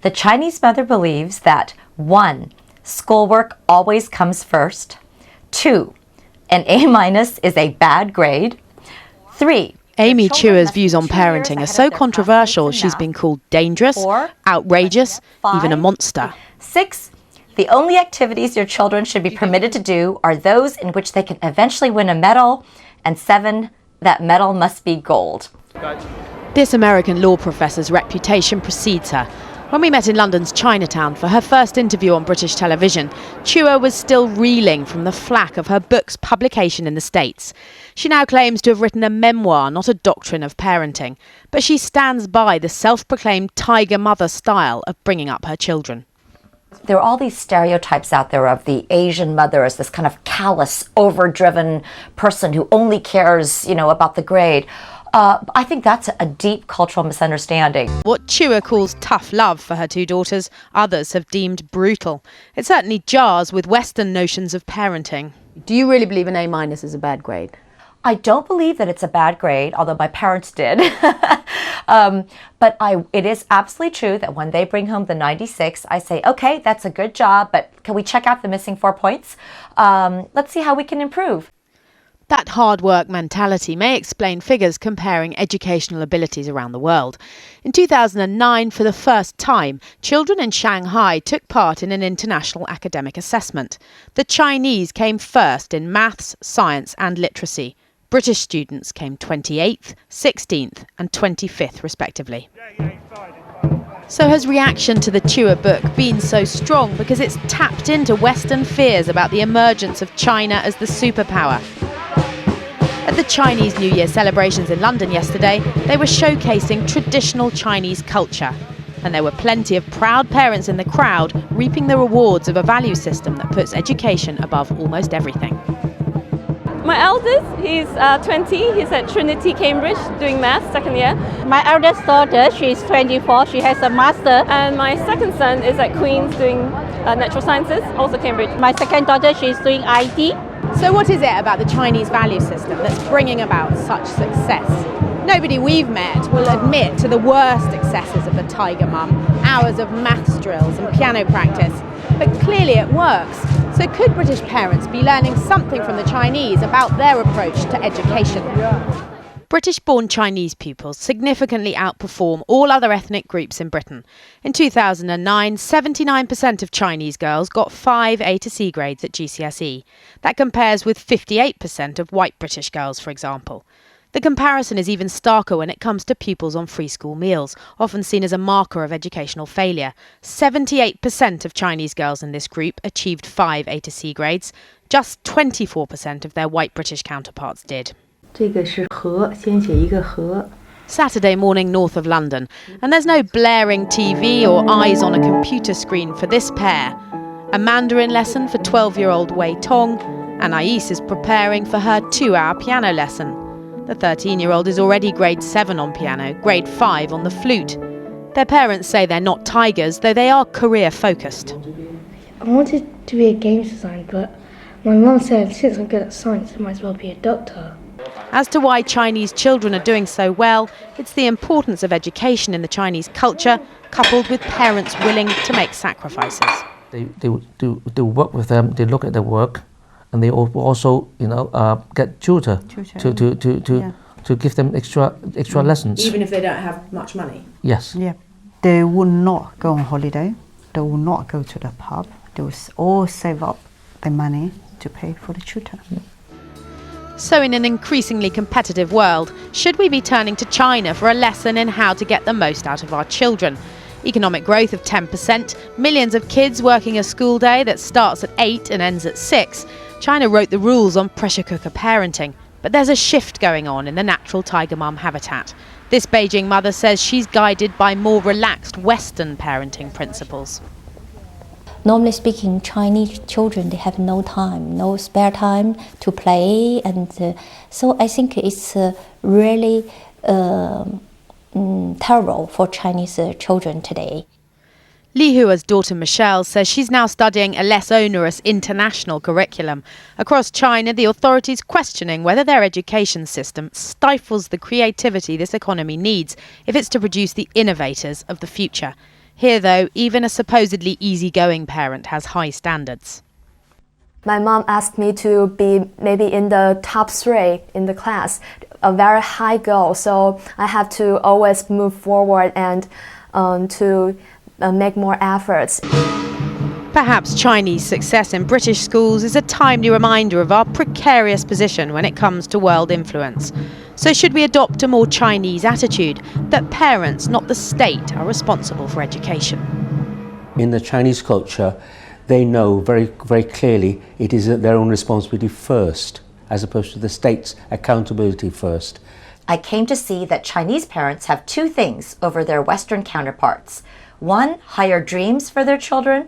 The Chinese mother believes that 1. Schoolwork always comes first. 2. An A- is a bad grade. 3. Amy Chua's views on parenting are so controversial she's been called dangerous, outrageous, even a monster. 6. The only activities your children should be permitted to do are those in which they can eventually win a medal. And 7. That medal must be gold. This American law professor's reputation precedes her. When we met in London's Chinatown for her first interview on British television, Chua was still reeling from the flack of her book's publication in the States. She now claims to have written a memoir, not a doctrine of parenting. But she stands by the self-proclaimed tiger mother style of bringing up her children. There are all these stereotypes out there of the Asian mother as this kind of callous, overdriven person who only cares, about the grade. I think that's a deep cultural misunderstanding. What Chua calls tough love for her two daughters, others have deemed brutal. It certainly jars with Western notions of parenting. Do you really believe an A- is a bad grade? I don't believe that it's a bad grade, although my parents did. But it is absolutely true that when they bring home the 96, I say, okay, that's a good job, but can we check out the missing 4 points? Let's see how we can improve. That hard work mentality may explain figures comparing educational abilities around the world. In 2009, for the first time, children in Shanghai took part in an international academic assessment. The Chinese came first in maths, science and literacy. British students came 28th, 16th and 25th respectively. So has reaction to the Chua book been so strong because it's tapped into Western fears about the emergence of China as the superpower? At the Chinese New Year celebrations in London yesterday, they were showcasing traditional Chinese culture. And there were plenty of proud parents in the crowd reaping the rewards of a value system that puts education above almost everything. My eldest, he's 20, he's at Trinity, Cambridge, doing maths, second year. My eldest daughter, she's 24, she has a master. And my second son is at Queen's doing natural sciences, also Cambridge. My second daughter, she's doing IT. So what is it about the Chinese value system that's bringing about such success? Nobody we've met will admit to the worst excesses of the tiger mum, hours of maths drills and piano practice. But clearly it works. So could British parents be learning something from the Chinese about their approach to education? British-born Chinese pupils significantly outperform all other ethnic groups in Britain. In 2009, 79% of Chinese girls got 5 A to C grades at GCSE. That compares with 58% of white British girls, for example. The comparison is even starker when it comes to pupils on free school meals, often seen as a marker of educational failure. 78% of Chinese girls in this group achieved 5 A to C grades. Just 24% of their white British counterparts did. Saturday morning north of London, and there's no blaring TV or eyes on a computer screen for this pair. A Mandarin lesson for 12-year-old Wei Tong, and Ais is preparing for her 2-hour piano lesson. The 13-year-old is already grade 7 on piano, grade 5 on the flute. Their parents say they're not tigers, though they are career-focused. I wanted to be a games designer, but my mum said since I'm good at science, I might as well be a doctor. As to why Chinese children are doing so well, it's the importance of education in the Chinese culture, coupled with parents willing to make sacrifices. They work with them, they look at their work, and they also, get tutor to give them extra lessons. Even if they don't have much money? Yes. Yeah. They will not go on holiday. They will not go to the pub. They will all save up the money to pay for the tutor. Yeah. So in an increasingly competitive world, should we be turning to China for a lesson in how to get the most out of our children? Economic growth of 10%, millions of kids working a school day that starts at 8 and ends at 6. China wrote the rules on pressure cooker parenting. But there's a shift going on in the natural tiger mum habitat. This Beijing mother says she's guided by more relaxed Western parenting principles. Normally speaking, Chinese children, they have no time, no spare time to play. And so I think it's really terrible for Chinese children today. Li Hua's daughter Michelle says she's now studying a less onerous international curriculum. Across China, the authorities questioning whether their education system stifles the creativity this economy needs if it's to produce the innovators of the future. Here, though, even a supposedly easygoing parent has high standards. My mom asked me to be maybe in the top 3 in the class, a very high goal. So I have to always move forward and to make more efforts. Perhaps Chinese success in British schools is a timely reminder of our precarious position when it comes to world influence. So should we adopt a more Chinese attitude, that parents, not the state, are responsible for education? In the Chinese culture, they know very, very clearly it is their own responsibility first, as opposed to the state's accountability first. I came to see that Chinese parents have 2 things over their Western counterparts. 1, higher dreams for their children,